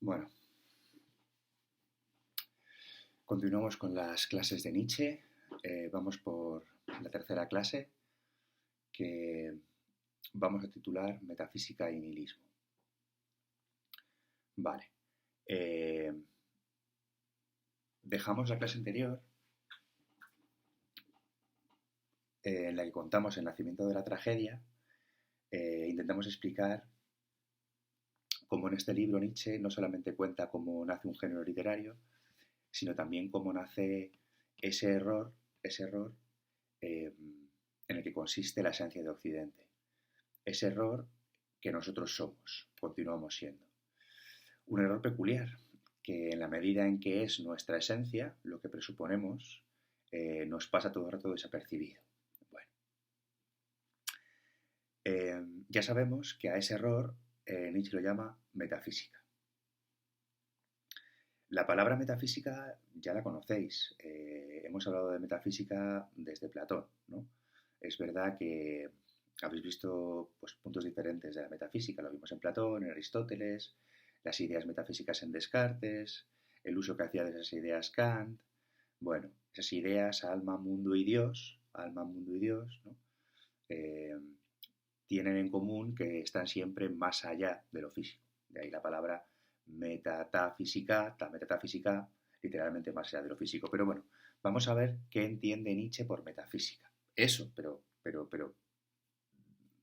Bueno, continuamos con las clases de Nietzsche. Vamos por la tercera clase que vamos a titular Metafísica y Nihilismo. Vale. Dejamos la clase anterior en la que contamos el nacimiento de la tragedia. Intentamos explicar cómo en este libro Nietzsche no solamente cuenta cómo nace un género literario, sino también cómo nace ese error en el que consiste la esencia de Occidente. Ese error que nosotros somos, continuamos siendo. Un error peculiar, que en la medida en que es nuestra esencia, lo que presuponemos, nos pasa todo el rato desapercibido. Bueno, ya sabemos que a ese error Nietzsche lo llama metafísica. La palabra metafísica ya la conocéis. Hemos hablado de metafísica desde Platón, ¿no? Es verdad que habéis visto pues, puntos diferentes de la metafísica. Lo vimos en Platón, en Aristóteles, las ideas metafísicas en Descartes, el uso que hacía de esas ideas Kant. Bueno, esas ideas, alma, mundo y Dios, ¿no? Eh, tienen en común que están siempre más allá de lo físico. De ahí la palabra metafísica, literalmente más allá de lo físico. Pero bueno, vamos a ver qué entiende Nietzsche por metafísica. Eso, pero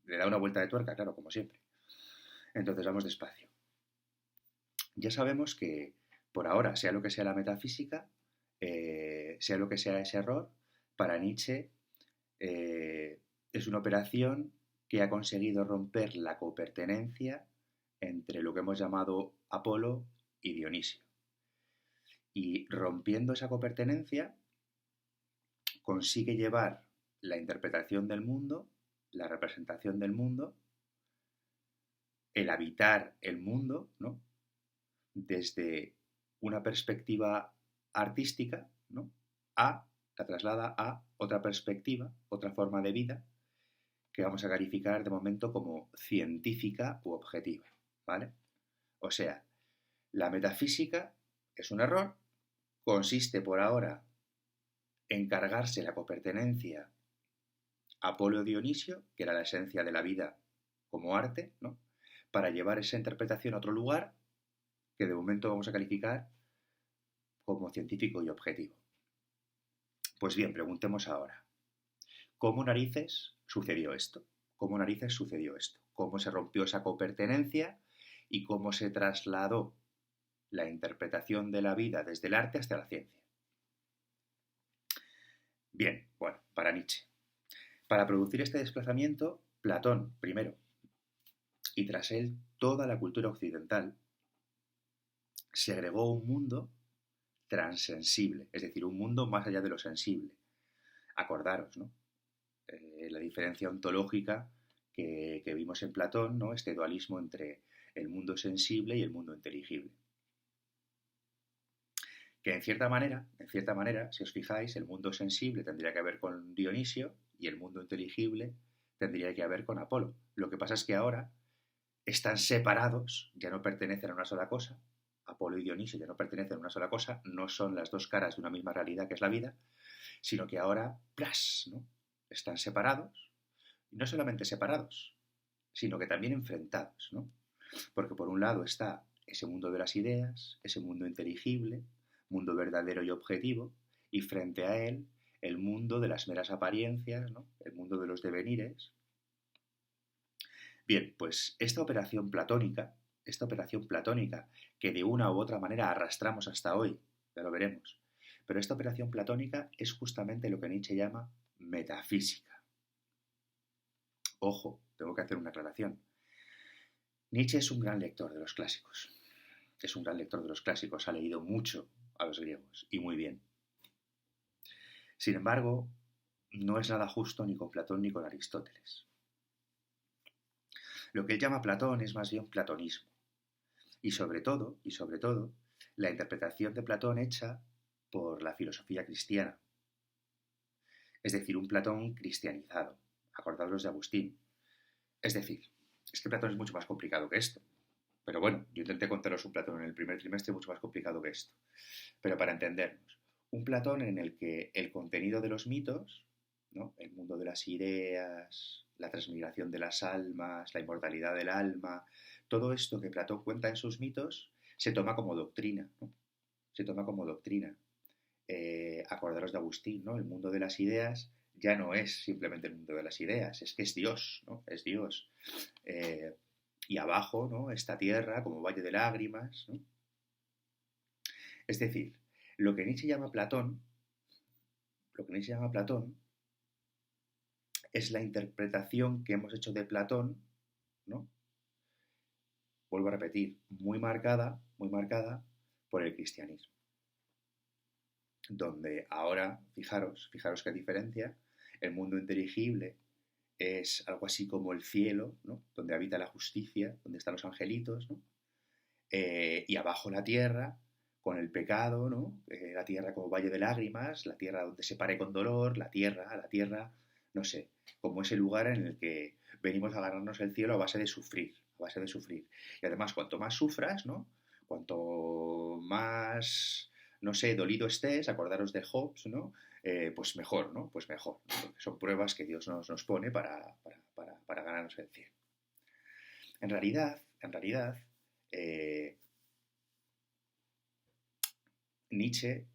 le da una vuelta de tuerca, claro, como siempre. Entonces vamos despacio. Ya sabemos que por ahora, sea lo que sea la metafísica, sea lo que sea ese error, para Nietzsche es una operación que ha conseguido romper la copertenencia entre lo que hemos llamado Apolo y Dionisio. Y rompiendo esa copertenencia, consigue llevar la interpretación del mundo, la representación del mundo, el habitar el mundo, ¿no? Desde una perspectiva artística, ¿no? La traslada a otra perspectiva, otra forma de vida, que vamos a calificar de momento como científica u objetiva, ¿vale? O sea, la metafísica es un error, consiste por ahora en cargarse la copertenencia Apolo-Dionisio, que era la esencia de la vida como arte, ¿no? Para llevar esa interpretación a otro lugar que de momento vamos a calificar como científico y objetivo. Pues bien, preguntemos ahora, ¿cómo narices sucedió esto? ¿Cómo narices sucedió esto? ¿Cómo se rompió esa copertenencia y cómo se trasladó la interpretación de la vida desde el arte hasta la ciencia? Bien, bueno, para Nietzsche. Para producir este desplazamiento, Platón primero, y tras él toda la cultura occidental, segregó un mundo transensible, es decir, un mundo más allá de lo sensible. Acordaros, ¿no? La diferencia ontológica que vimos en Platón, ¿no? Este dualismo entre el mundo sensible y el mundo inteligible. Que en cierta manera, si os fijáis, el mundo sensible tendría que ver con Dionisio y el mundo inteligible tendría que ver con Apolo. Lo que pasa es que ahora están separados, ya no pertenecen a una sola cosa. Apolo y Dionisio ya no pertenecen a una sola cosa, no son las dos caras de una misma realidad que es la vida, sino que ahora, ¡plas!, ¿no? Están separados, y no solamente separados, sino que también enfrentados, ¿no? Porque por un lado está ese mundo de las ideas, ese mundo inteligible, mundo verdadero y objetivo, y frente a él el mundo de las meras apariencias, ¿no? El mundo de los devenires. Bien, pues esta operación platónica que de una u otra manera arrastramos hasta hoy, ya lo veremos, pero esta operación platónica es justamente lo que Nietzsche llama metafísica. Ojo, tengo que hacer una aclaración. Nietzsche es un gran lector de los clásicos. Ha leído mucho a los griegos y muy bien. Sin embargo, no es nada justo ni con Platón ni con Aristóteles. Lo que él llama Platón es más bien platonismo. Y sobre todo, la interpretación de Platón hecha por la filosofía cristiana. Es decir, un Platón cristianizado. Acordaros de Agustín. Es decir, es que Platón es mucho más complicado que esto. Pero bueno, yo intenté contaros un Platón en el primer trimestre mucho más complicado que esto. Pero para entendernos, un Platón en el que el contenido de los mitos, ¿no? El mundo de las ideas, la transmigración de las almas, la inmortalidad del alma, todo esto que Platón cuenta en sus mitos se toma como doctrina, ¿no? Se toma como doctrina. Acordaros de Agustín, ¿no? El mundo de las ideas ya no es simplemente el mundo de las ideas, es que es Dios, ¿no? Es Dios. Eh, y abajo, ¿no? Esta tierra como valle de lágrimas, ¿no? Es decir, lo que Nietzsche llama Platón, lo que Nietzsche llama Platón es la interpretación que hemos hecho de Platón, ¿no? Vuelvo a repetir, muy marcada por el cristianismo. Donde ahora, fijaros qué diferencia, el mundo inteligible es algo así como el cielo, ¿no? Donde habita la justicia, donde están los angelitos, ¿no? Y abajo la tierra, con el pecado, ¿no? La tierra como valle de lágrimas, la tierra donde se pare con dolor, la tierra, no sé, como ese lugar en el que venimos a ganarnos el cielo a base de sufrir, a base de sufrir. Y además, cuanto más sufras, ¿no? Cuanto más, no sé, dolido estés, acordaros de Hobbes, ¿no? Pues mejor, ¿no? Pues mejor, ¿no? Porque son pruebas que Dios nos pone para ganarnos el cielo. En realidad, eh, Nietzsche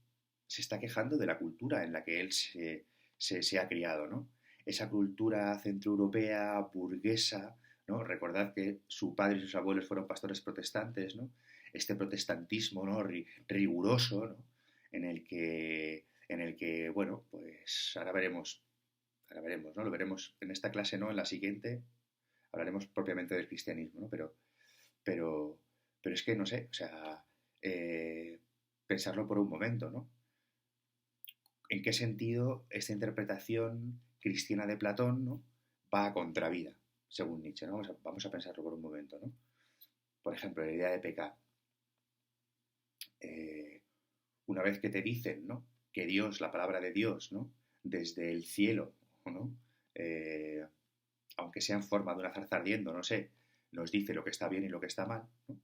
se está quejando de la cultura en la que él se ha criado, ¿no? Esa cultura centroeuropea, burguesa, ¿no? Recordad que su padre y sus abuelos fueron pastores protestantes, ¿no? Este protestantismo, ¿no? Riguroso, ¿no? En el que, bueno, pues ahora veremos, ¿no? Lo veremos en esta clase, ¿no? En la siguiente hablaremos propiamente del cristianismo, ¿no? Pero, pero es que, no sé, o sea, pensarlo por un momento, ¿no? ¿En qué sentido esta interpretación cristiana de Platón, ¿no? Va a contravida, según Nietzsche, ¿no? Vamos a pensarlo por un momento, ¿no? Por ejemplo, la idea de pecado. Eh, una vez que te dicen, ¿no? Que Dios, la palabra de Dios, ¿no? Desde el cielo, ¿no? Eh, aunque sea en forma de una zarza ardiendo, no sé, nos dice lo que está bien y lo que está mal, ¿no?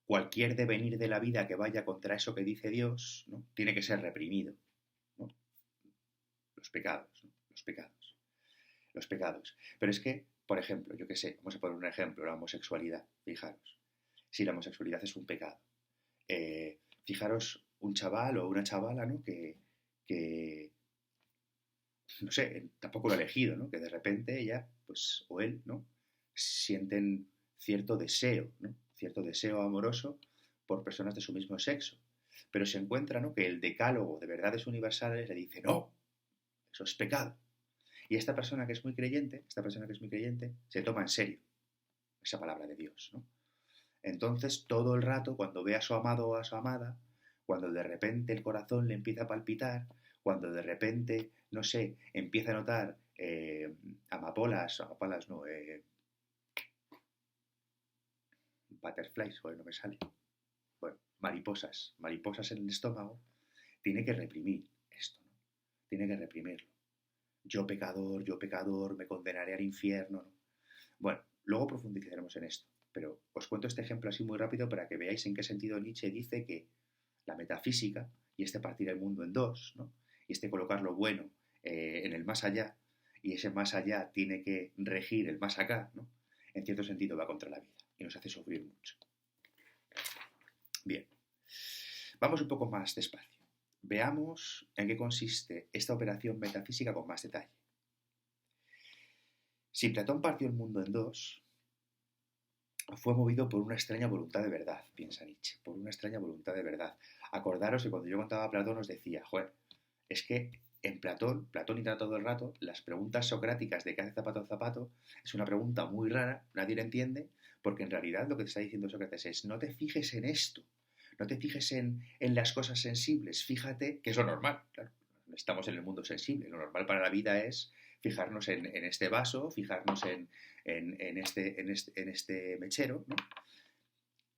Cualquier devenir de la vida que vaya contra eso que dice Dios, ¿no? Tiene que ser reprimido, ¿no? Los pecados, ¿no? Los pecados. Pero es que, por ejemplo, yo qué sé, vamos a poner un ejemplo, la homosexualidad, fijaros. Si la homosexualidad es un pecado, fijaros un chaval o una chavala, ¿no? Que, no sé, tampoco lo ha elegido, ¿no? Que de repente ella, pues, o él, ¿no? Sienten cierto deseo, ¿no? Cierto deseo amoroso por personas de su mismo sexo. Pero se encuentra, ¿no? Que el decálogo de verdades universales le dice, no, eso es pecado. Y esta persona que es muy creyente, se toma en serio esa palabra de Dios, ¿no? Entonces, todo el rato, cuando ve a su amado o a su amada, cuando de repente el corazón le empieza a palpitar, cuando de repente, no sé, empieza a notar amapolas no, butterflies, bueno, no me sale, bueno, mariposas en el estómago, tiene que reprimir esto, ¿no? Tiene que reprimirlo. Yo pecador, me condenaré al infierno, ¿no? Bueno, luego profundizaremos en esto, pero os cuento este ejemplo así muy rápido para que veáis en qué sentido Nietzsche dice que la metafísica y este partir el mundo en dos, ¿no? Y este colocar lo bueno en el más allá, y ese más allá tiene que regir el más acá, ¿no? En cierto sentido va contra la vida y nos hace sufrir mucho. Bien, vamos un poco más despacio. Veamos en qué consiste esta operación metafísica con más detalle. Si Platón partió el mundo en dos, fue movido por una extraña voluntad de verdad, piensa Nietzsche, por una extraña voluntad de verdad. Acordaros que cuando yo contaba a Platón os decía, joder, es que en Platón intenta todo el rato, las preguntas socráticas de qué hace zapato a zapato, es una pregunta muy rara, nadie la entiende, porque en realidad lo que te está diciendo Sócrates es, no te fijes en esto, no te fijes en las cosas sensibles, fíjate, que es lo normal, claro, estamos en el mundo sensible, lo normal para la vida es fijarnos en este vaso, fijarnos en este mechero, ¿no?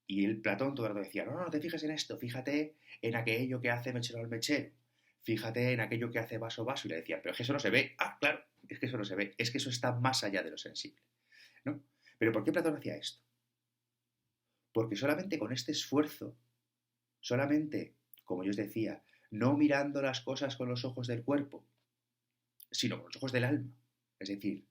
Y el Platón todo el rato decía, no te fijes en esto, fíjate en aquello que hace mechero al mechero, fíjate en aquello que hace vaso vaso, y le decía, pero es que eso no se ve, claro, es que eso no se ve, es que eso está más allá de lo sensible, ¿no? Pero ¿por qué Platón hacía esto? Porque solamente con este esfuerzo, solamente, como yo os decía, no mirando las cosas con los ojos del cuerpo, sino con los ojos del alma, es decir,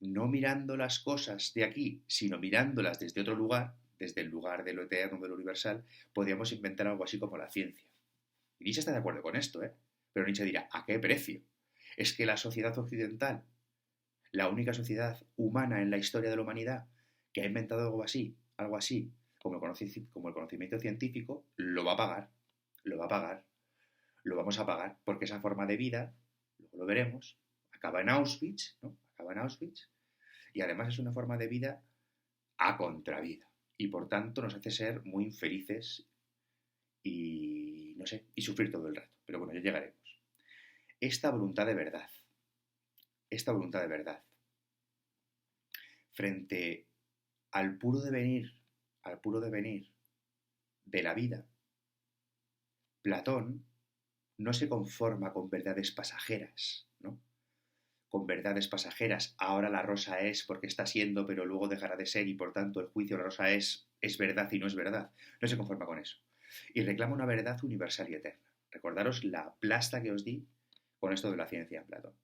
no mirando las cosas de aquí, sino mirándolas desde otro lugar, desde el lugar de lo eterno, de lo universal, podríamos inventar algo así como la ciencia. Y Nietzsche está de acuerdo con esto, ¿eh? Pero Nietzsche dirá, ¿a qué precio? Es que la sociedad occidental, la única sociedad humana en la historia de la humanidad que ha inventado algo así, como el conocimiento científico, lo va a pagar, lo va a pagar, lo vamos a pagar, porque esa forma de vida, luego lo veremos, acaba en Auschwitz, ¿no? Acaba en Auschwitz, y además es una forma de vida a contravida, y por tanto nos hace ser muy infelices y, no sé, y sufrir todo el rato. Pero bueno, ya llegaremos. Esta voluntad de verdad, esta voluntad de verdad, frente al puro devenir, al puro devenir de la vida, Platón no se conforma con verdades pasajeras, ¿no? Con verdades pasajeras, ahora la rosa es porque está siendo, pero luego dejará de ser y por tanto el juicio de la rosa es verdad y no es verdad. No se conforma con eso. Y reclama una verdad universal y eterna. Recordaros la plasta que os di con esto de la ciencia en Platón.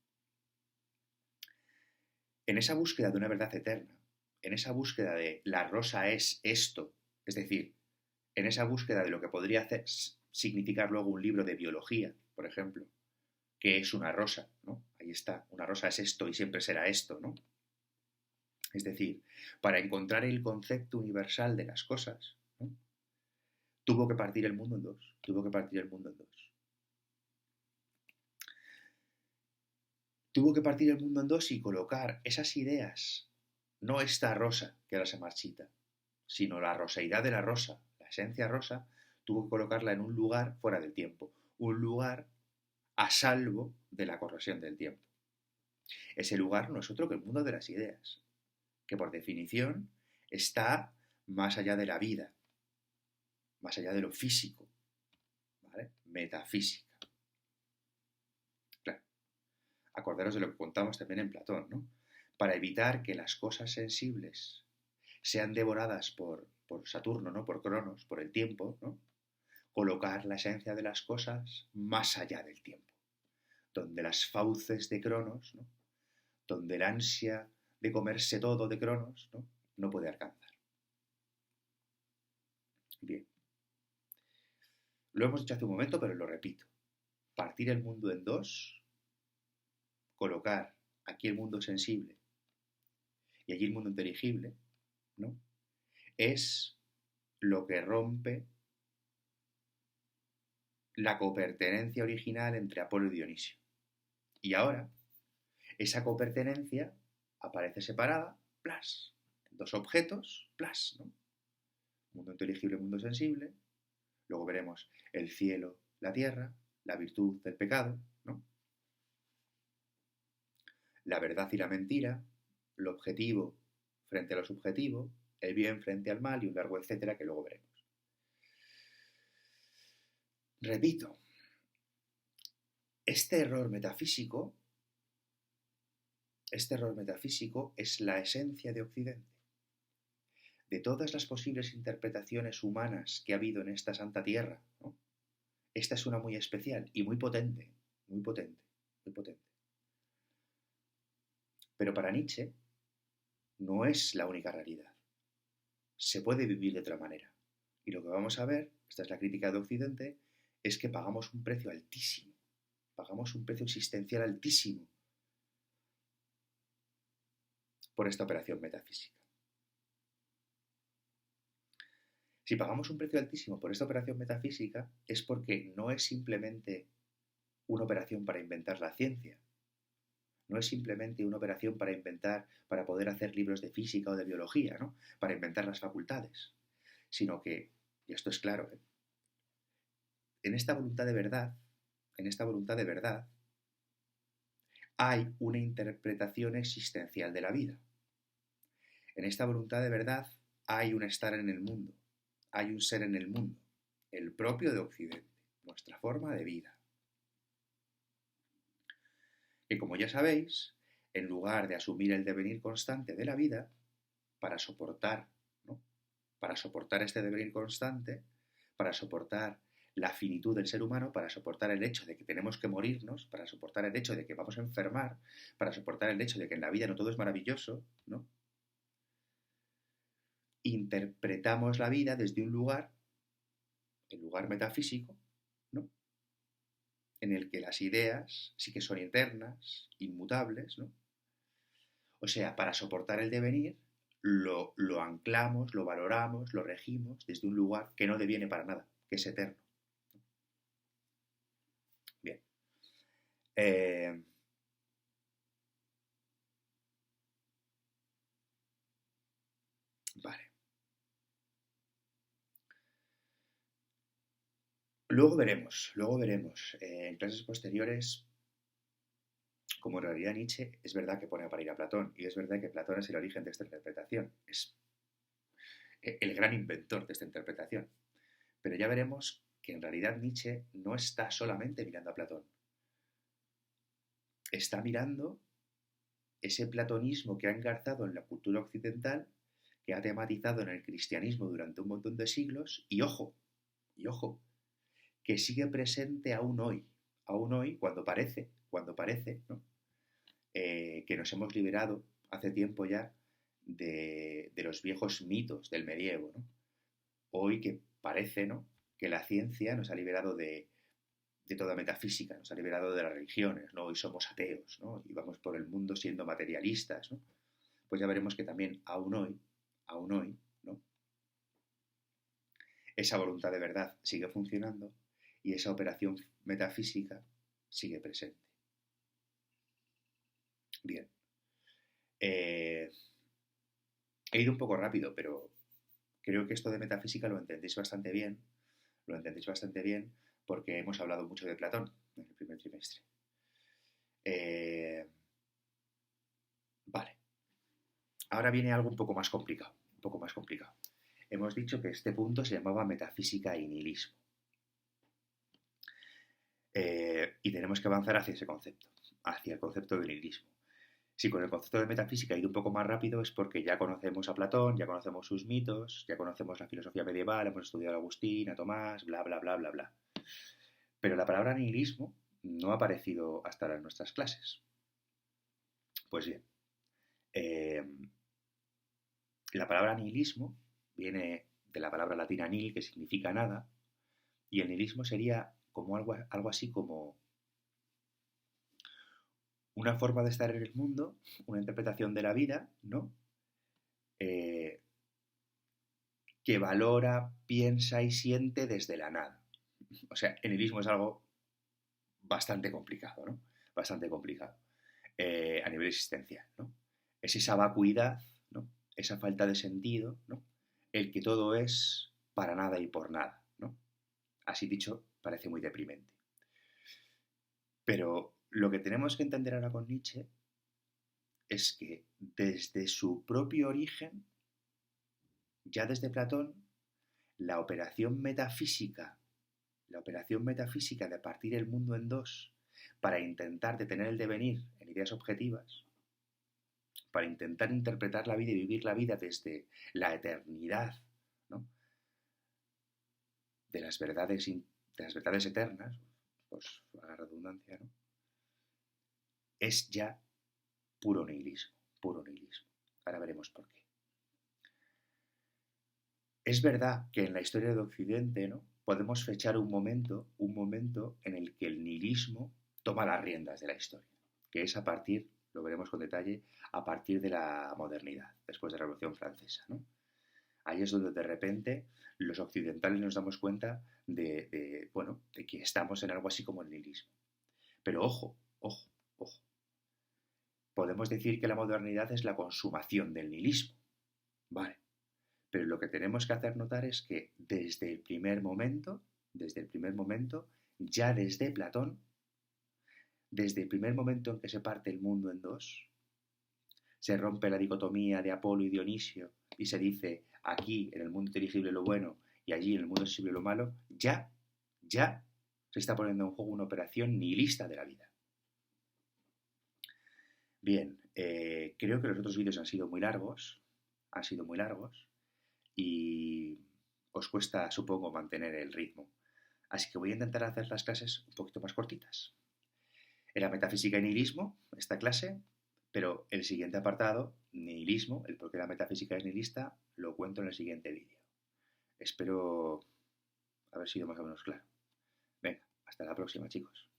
En esa búsqueda de una verdad eterna, en esa búsqueda de la rosa es esto, es decir, en esa búsqueda de lo que podría significar luego un libro de biología, por ejemplo, que es una rosa, ¿no? Ahí está, una rosa es esto y siempre será esto, ¿no? Es decir, para encontrar el concepto universal de las cosas, ¿no? Tuvo que partir el mundo en dos, tuvo que partir el mundo en dos. Tuvo que partir el mundo en dos y colocar esas ideas, no esta rosa que ahora se marchita, sino la roseidad de la rosa, la esencia rosa, tuvo que colocarla en un lugar fuera del tiempo, un lugar a salvo de la corrosión del tiempo. Ese lugar no es otro que el mundo de las ideas, que por definición está más allá de la vida, más allá de lo físico, ¿vale? Metafísica. Claro, acordaros de lo que contamos también en Platón, ¿no? Para evitar que las cosas sensibles sean devoradas por Saturno, ¿no? Por Cronos, por el tiempo, ¿no? Colocar la esencia de las cosas más allá del tiempo, donde las fauces de Cronos, ¿no? Donde el ansia de comerse todo de Cronos, ¿no? No puede alcanzar. Bien. Lo hemos dicho hace un momento, pero lo repito. Partir el mundo en dos, colocar aquí el mundo sensible y allí el mundo inteligible, ¿no? Es lo que rompe la copertenencia original entre Apolo y Dionisio. Y ahora, esa copertenencia aparece separada, plas, dos objetos, plas, ¿no? Mundo inteligible, mundo sensible. Luego veremos el cielo, la tierra, la virtud del pecado, ¿no? La verdad y la mentira, lo objetivo frente a lo subjetivo, el bien frente al mal y un largo etcétera que luego veremos. Repito, este error metafísico es la esencia de Occidente. De todas las posibles interpretaciones humanas que ha habido en esta santa tierra, ¿no? Esta es una muy especial y muy potente, muy potente, muy potente. Pero para Nietzsche no es la única realidad. Se puede vivir de otra manera. Y lo que vamos a ver, esta es la crítica de Occidente, es que pagamos un precio altísimo. Pagamos un precio existencial altísimo por esta operación metafísica. Si pagamos un precio altísimo por esta operación metafísica es porque no es simplemente una operación para inventar la ciencia, no es simplemente una operación para poder hacer libros de física o de biología, ¿no? Para inventar las facultades, sino que, y esto es claro, en esta voluntad de verdad, hay una interpretación existencial de la vida. En esta voluntad de verdad hay un estar en el mundo, hay un ser en el mundo, el propio de Occidente, nuestra forma de vida. Que como ya sabéis, en lugar de asumir el devenir constante de la vida, para soportar, ¿no? para soportar este devenir constante, para soportar la finitud del ser humano, para soportar el hecho de que tenemos que morirnos, para soportar el hecho de que vamos a enfermar, para soportar el hecho de que en la vida no todo es maravilloso, ¿no? Interpretamos la vida desde un lugar, el lugar metafísico, ¿no? En el que las ideas sí que son eternas, inmutables, ¿no? O sea, para soportar el devenir, lo anclamos, lo valoramos, lo regimos desde un lugar que no deviene para nada, que es eterno. Bien. Eh, vale. Luego veremos. En clases posteriores, como en realidad Nietzsche es verdad que pone a parir a Platón, y es verdad que Platón es el origen de esta interpretación, es el gran inventor de esta interpretación. Pero ya veremos que en realidad Nietzsche no está solamente mirando a Platón, está mirando ese platonismo que ha engarzado en la cultura occidental, que ha tematizado en el cristianismo durante un montón de siglos, y ojo, que sigue presente aún hoy cuando parece, ¿no? Que nos hemos liberado hace tiempo ya de los viejos mitos del medievo, ¿no? Hoy que parece, ¿no?, que la ciencia nos ha liberado de toda metafísica, nos ha liberado de las religiones, ¿no? Hoy somos ateos, ¿no? Y vamos por el mundo siendo materialistas, ¿no? Pues ya veremos que también aún hoy, ¿no?, esa voluntad de verdad sigue funcionando y esa operación metafísica sigue presente. Bien. He ido un poco rápido, pero creo que esto de metafísica lo entendéis bastante bien porque hemos hablado mucho de Platón en el primer trimestre. Eh, vale, ahora viene algo un poco más complicado. Hemos dicho que este punto se llamaba metafísica y nihilismo. Y tenemos que avanzar hacia ese concepto, hacia el concepto de nihilismo. Si con el concepto de metafísica he ido un poco más rápido es porque ya conocemos a Platón, ya conocemos sus mitos, ya conocemos la filosofía medieval, hemos estudiado a Agustín, a Tomás, bla, bla, bla, bla, bla. Pero la palabra nihilismo no ha aparecido hasta ahora en nuestras clases. Pues bien, eh, la palabra nihilismo viene de la palabra latina nihil, que significa nada, y el nihilismo sería como algo así como una forma de estar en el mundo, una interpretación de la vida, ¿no? Eh, que valora, piensa y siente desde la nada. O sea, el nihilismo es algo bastante complicado, ¿no? Bastante complicado a nivel existencial, ¿no? Es esa vacuidad, ¿no?, esa falta de sentido, ¿no?, el que todo es para nada y por nada, ¿no? Así dicho, parece muy deprimente. Pero lo que tenemos que entender ahora con Nietzsche es que desde su propio origen, ya desde Platón, la operación metafísica, la operación metafísica de partir el mundo en dos para intentar detener el devenir en ideas objetivas, para intentar interpretar la vida y vivir la vida desde la eternidad, ¿no?, de las verdades eternas, pues a la redundancia, ¿no?, es ya puro nihilismo, puro nihilismo. Ahora veremos por qué. Es verdad que en la historia de Occidente, ¿no?, podemos fechar un momento en el que el nihilismo toma las riendas de la historia, que es a partir, lo veremos con detalle, a partir de la modernidad, después de la Revolución Francesa, ¿no? Ahí es donde de repente los occidentales nos damos cuenta bueno, de que estamos en algo así como el nihilismo. Pero ojo, ojo, ojo. Podemos decir que la modernidad es la consumación del nihilismo. Vale. Pero lo que tenemos que hacer notar es que desde el primer momento, ya desde Platón, desde el primer momento en que se parte el mundo en dos, se rompe la dicotomía de Apolo y Dionisio y se dice aquí en el mundo inteligible lo bueno y allí en el mundo sensible lo malo, ya se está poniendo en juego una operación nihilista de la vida. Bien, creo que los otros vídeos han sido muy largos y os cuesta, supongo, mantener el ritmo. Así que voy a intentar hacer las clases un poquito más cortitas. Era metafísica y nihilismo, esta clase, pero el siguiente apartado, nihilismo, el por qué la metafísica es nihilista, lo cuento en el siguiente vídeo. Espero haber sido más o menos claro. Venga, hasta la próxima, chicos.